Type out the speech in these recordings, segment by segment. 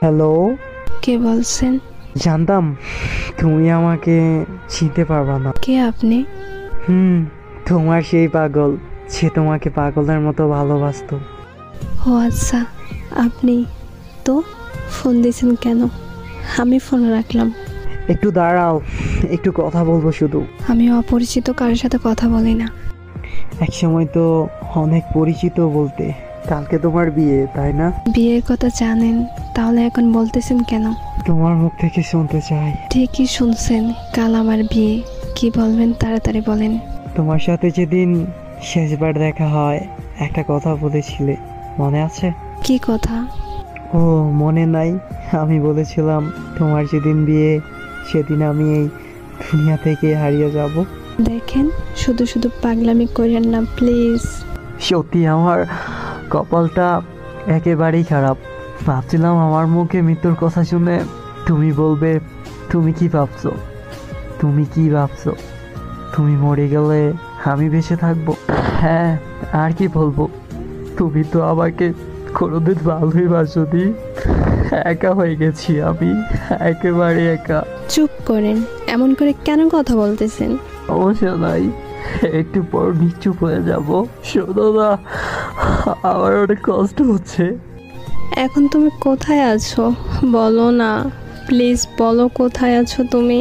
Hello. কে বলছেন? জানতাম তুমি আমাকে চিনতে পারবা না। কে আপনি? হুম, তোমার সেই পাগল, সে তোমাকে পাগলের মতো ভালোবাসতো। ও আচ্ছা, আপনি তো ফোন দিয়েছেন কেন? আমি ফোন রাখলাম। একটু দাঁড়াও, একটু কথা বলবো শুধু। আমি অপরিচিত কারোর সাথে কথা বলি না। একসময় তো অনেক পরিচিত বলতে। কালকে তোমার বিয়ে, তাই না? বিয়ের কথা জানেন, তাহলে এখন বলতেছেন কেন? তোমার মুখ থেকে শুনতে চাই। ঠিকই শুনছেন, কাল আমার বিয়ে। কি বলবেন তাড়াতাড়ি বলেন। তোমার সাথে যেদিন শেষবার দেখা হয়, একটা কথা বলেছিলে, মনে আছে? কি কথা? ও, মনে নাই? আমি বলেছিলাম তোমার যেদিন বিয়ে সেদিন আমি এই দুনিয়া থেকে হারিয়ে যাব। দেখেন, শুধু শুধু পাগলামি করেন না প্লিজ। সত্যি আমার কপালটা একেবারেই খারাপ। ভাবছিলাম আমার মুখে মৃত্যুর কথা শুনে তুমি বলবে, তুমি কি ভাবছো, তুমি কি ভাবছো, তুমি মরে গেলে আমি বেঁচে থাকবো। হ্যাঁ, আর কি বলবো, তুমি তো আমাকে কোনোদিন ভালোই বাসোনি। একা হয়ে গেছি আমি, একেবারে একা। চুপ করেন, এমন করে কেন কথা বলতেছেন? সমস্যা নাই, একটু পর নিশ্চুপ হয়ে যাব। শোনো না, আমার অনেক কষ্ট হচ্ছে। এখন তুমি কোথায় আছো বলো না, প্লিজ বলো কোথায় আছো তুমি।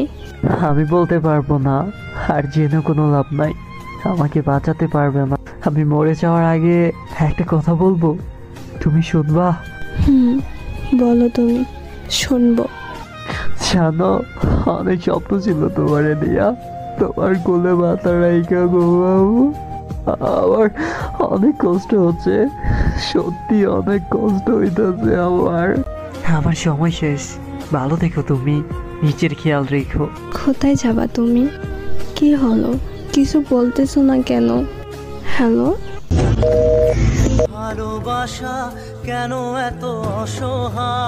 আমি বলতে পারবো না, আর জেনে কোনো লাভ নাই। আমাকে বাঁচাতে পারবে না। আমি মরে যাওয়ার আগে একটা কথা বলবো, তুমি শুনবা? হুম, বলো তুমি, শুনবো। জানো, অনেক স্বপ্ন ছিল তোমারে দিয়া, তোমার কোলে মাথা রাইখা ঘুমাবো। আমার অনেক কষ্ট হচ্ছে, সত্যি অনেক কষ্ট হইতেছে আমার। আমার সময় শেষ, ভালো থেকো তুমি, নিজের খেয়াল রেখো। কোথায় যাবা তুমি? কি হলো, কিছু বলতেছো না কেন? হ্যালো। ভালোবাসা কেন এত অসহায়?